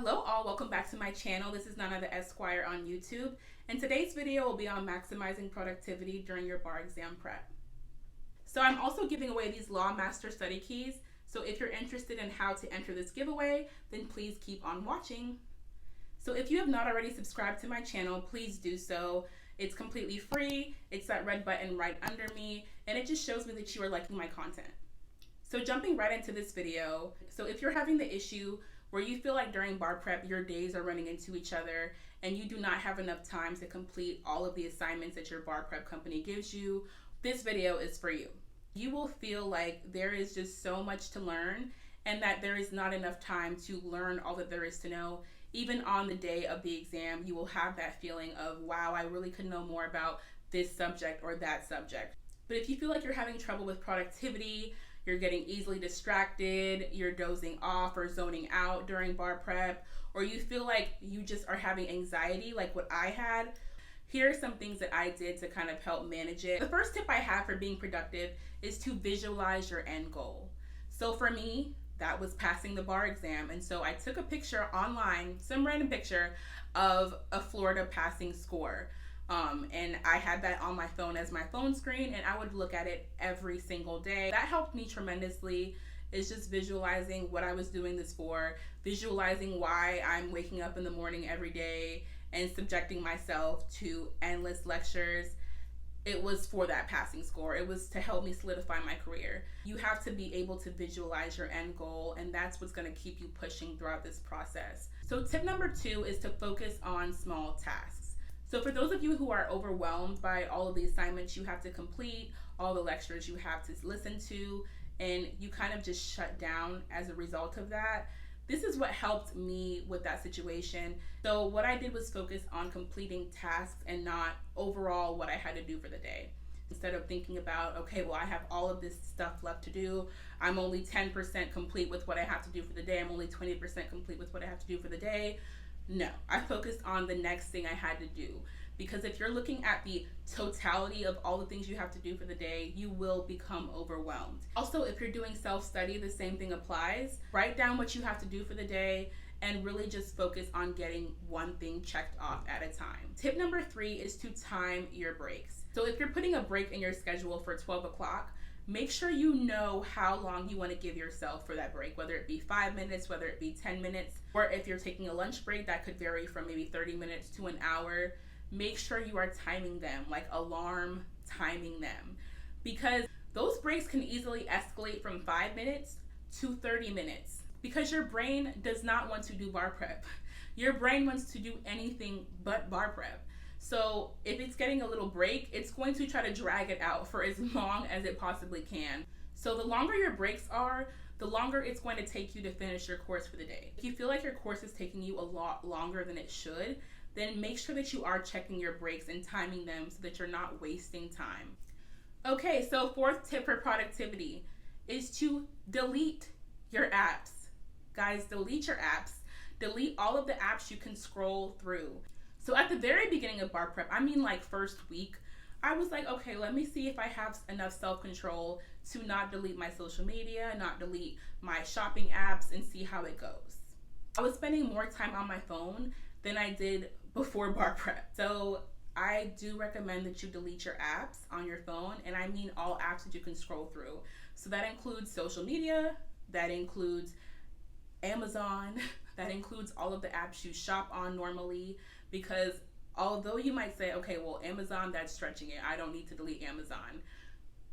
Hello all, welcome back to my channel. This is none other Esquire on YouTube, and today's video will be on maximizing productivity during your bar exam prep. So I'm also giving away these Law Master Study Keys, so if you're interested in how to enter this giveaway, then please keep on watching. So if you have not already subscribed to my channel, please do so. It's completely free, it's that red button right under me, and it just shows me that you are liking my content. So jumping right into this video, so if you're having the issue where you feel like during bar prep your days are running into each other and you do not have enough time to complete all of the assignments that your bar prep company gives you, this video is for you. You will feel like there is just so much to learn and that there is not enough time to learn all that there is to know. Even on the day of the exam, you will have that feeling of, wow, I really could know more about this subject or that subject. But if you feel like you're having trouble with productivity, you're getting easily distracted, you're dozing off or zoning out during bar prep, or you feel like you just are having anxiety like what I had, here are some things that I did to kind of help manage it. The first tip I have for being productive is to visualize your end goal. So for me, that was passing the bar exam. And so I took a picture online, some random picture of a Florida passing score. And I had that on my phone as my phone screen, and I would look at it every single day. That helped me tremendously. Is just visualizing what I was doing this for, visualizing why I'm waking up in the morning every day and subjecting myself to endless lectures. It was for that passing score. It was to help me solidify my career. You have to be able to visualize your end goal, and that's what's going to keep you pushing throughout this process. So tip number 2 is to focus on small tasks. So for those of you who are overwhelmed by all of the assignments you have to complete, all the lectures you have to listen to, and you kind of just shut down as a result of that, this is what helped me with that situation. So what I did was focus on completing tasks and not overall what I had to do for the day. Instead of thinking about, okay, well, I have all of this stuff left to do. I'm only 10% complete with what I have to do for the day. I'm only 20% complete with what I have to do for the day. No, I focused on the next thing I had to do, because if you're looking at the totality of all the things you have to do for the day, you will become overwhelmed. Also, if you're doing self-study, the same thing applies. Write down what you have to do for the day and really just focus on getting one thing checked off at a time. Tip number 3 is to time your breaks. So if you're putting a break in your schedule for 12 o'clock, make sure you know how long you want to give yourself for that break, whether it be 5 minutes, whether it be 10 minutes, or if you're taking a lunch break, that could vary from maybe 30 minutes to an hour. Make sure you are timing them, like alarm timing them, because those breaks can easily escalate from 5 minutes to 30 minutes because your brain does not want to do bar prep. Your brain wants to do anything but bar prep. So if it's getting a little break, it's going to try to drag it out for as long as it possibly can. So the longer your breaks are, the longer it's going to take you to finish your course for the day. If you feel like your course is taking you a lot longer than it should, then make sure that you are checking your breaks and timing them so that you're not wasting time. Okay, so 4th tip for productivity is to delete your apps. Guys, delete your apps. Delete all of the apps you can scroll through. So at the very beginning of bar prep, I mean like first week, I was like, okay, let me see if I have enough self-control to not delete my social media, not delete my shopping apps, and see how it goes. I was spending more time on my phone than I did before bar prep. So I do recommend that you delete your apps on your phone, and I mean all apps that you can scroll through. So that includes social media, that includes Amazon, that includes all of the apps you shop on normally, because although you might say, okay, well, Amazon, that's stretching it. I don't need to delete Amazon.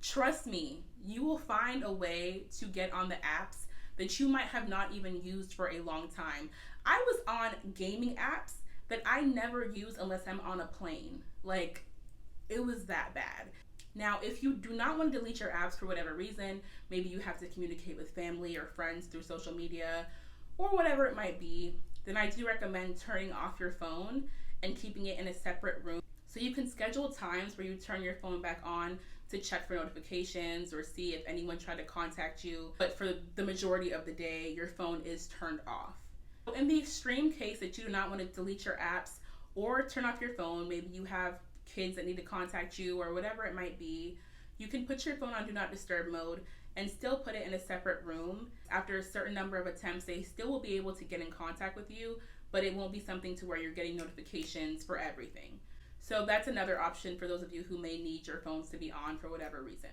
Trust me, you will find a way to get on the apps that you might have not even used for a long time. I was on gaming apps that I never use unless I'm on a plane. Like, it was that bad. Now, if you do not want to delete your apps for whatever reason, maybe you have to communicate with family or friends through social media or whatever it might be, then I do recommend turning off your phone and keeping it in a separate room. So you can schedule times where you turn your phone back on to check for notifications or see if anyone tried to contact you. But for the majority of the day, your phone is turned off. So in the extreme case that you do not want to delete your apps or turn off your phone, maybe you have kids that need to contact you or whatever it might be, you can put your phone on Do Not Disturb mode and still put it in a separate room. After a certain number of attempts, they still will be able to get in contact with you, but it won't be something to where you're getting notifications for everything. So that's another option for those of you who may need your phones to be on for whatever reason.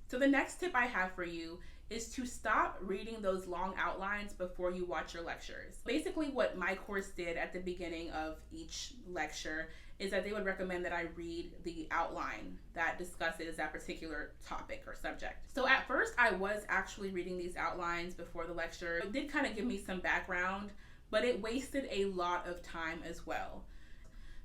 So the next tip I have for you is to stop reading those long outlines before you watch your lectures. Basically what my course did at the beginning of each lecture is that they would recommend that I read the outline that discusses that particular topic or subject. So at first I was actually reading these outlines before the lecture. It did kind of give me some background, but it wasted a lot of time as well.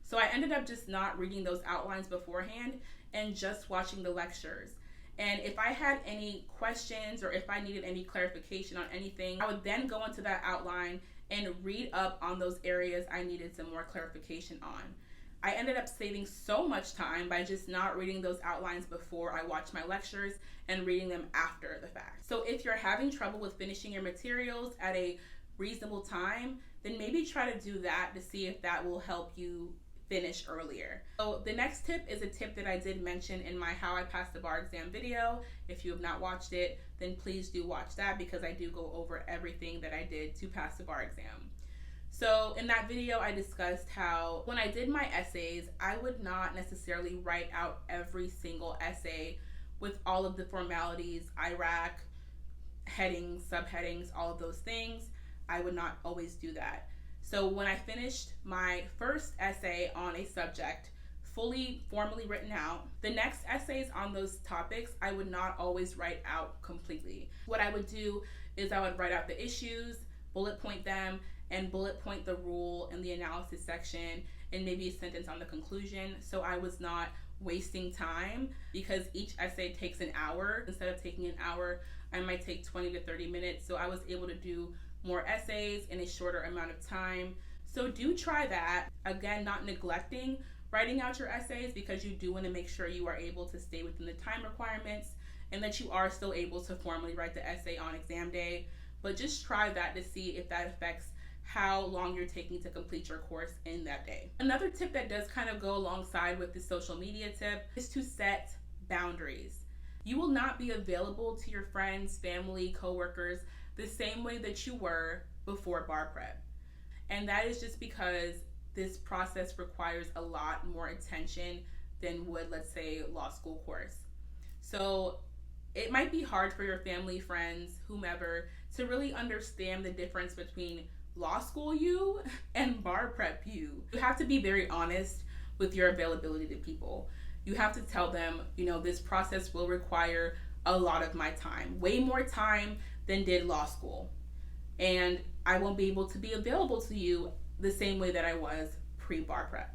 So I ended up just not reading those outlines beforehand and just watching the lectures. And if I had any questions or if I needed any clarification on anything, I would then go into that outline and read up on those areas I needed some more clarification on. I ended up saving so much time by just not reading those outlines before I watched my lectures and reading them after the fact. So if you're having trouble with finishing your materials at a reasonable time, then maybe try to do that to see if that will help you finish earlier. So the next tip is a tip that I did mention in my How I Passed the Bar Exam video. If you have not watched it, then please do watch that because I do go over everything that I did to pass the bar exam. So in that video, I discussed how when I did my essays, I would not necessarily write out every single essay with all of the formalities, IRAC, headings, subheadings, all of those things. I would not always do that. So when I finished my first essay on a subject, fully formally written out, the next essays on those topics, I would not always write out completely. What I would do is I would write out the issues, bullet point them, and bullet point the rule in the analysis section, and maybe a sentence on the conclusion. So I was not wasting time because each essay takes an hour. Instead of taking an hour, I might take 20 to 30 minutes. So I was able to do more essays in a shorter amount of time. So do try that. Again, not neglecting writing out your essays because you do want to make sure you are able to stay within the time requirements and that you are still able to formally write the essay on exam day. But just try that to see if that affects how long you're taking to complete your course in that day. Another tip that does kind of go alongside with the social media tip is to set boundaries. You will not be available to your friends, family, coworkers the same way that you were before bar prep. And that is just because this process requires a lot more attention than would, let's say, law school course. So it might be hard for your family, friends, whomever, to really understand the difference between law school you and bar prep you. You have to be very honest with your availability to people. You have to tell them, this process will require a lot of my time, way more time than did law school. And I won't be able to be available to you the same way that I was pre-bar prep.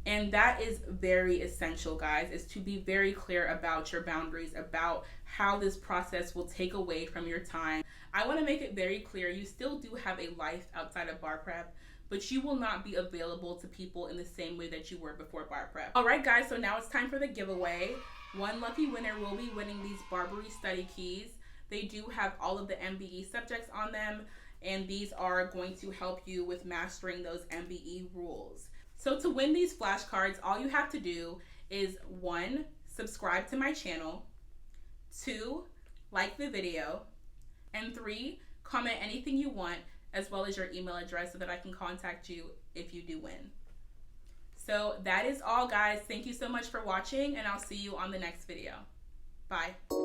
And that is very essential, guys, is to be very clear about your boundaries, about how this process will take away from your time. I want to make it very clear, you still do have a life outside of bar prep, but you will not be available to people in the same way that you were before bar prep. All right, guys, so now it's time for the giveaway. One lucky winner will be winning these Barbri study keys. They do have all of the MBE subjects on them, and these are going to help you with mastering those MBE rules. So to win these flashcards, all you have to do is 1, subscribe to my channel, 2, like the video, and 3, comment anything you want, as well as your email address so that I can contact you if you do win. So that is all, guys. Thank you so much for watching, and I'll see you on the next video. Bye.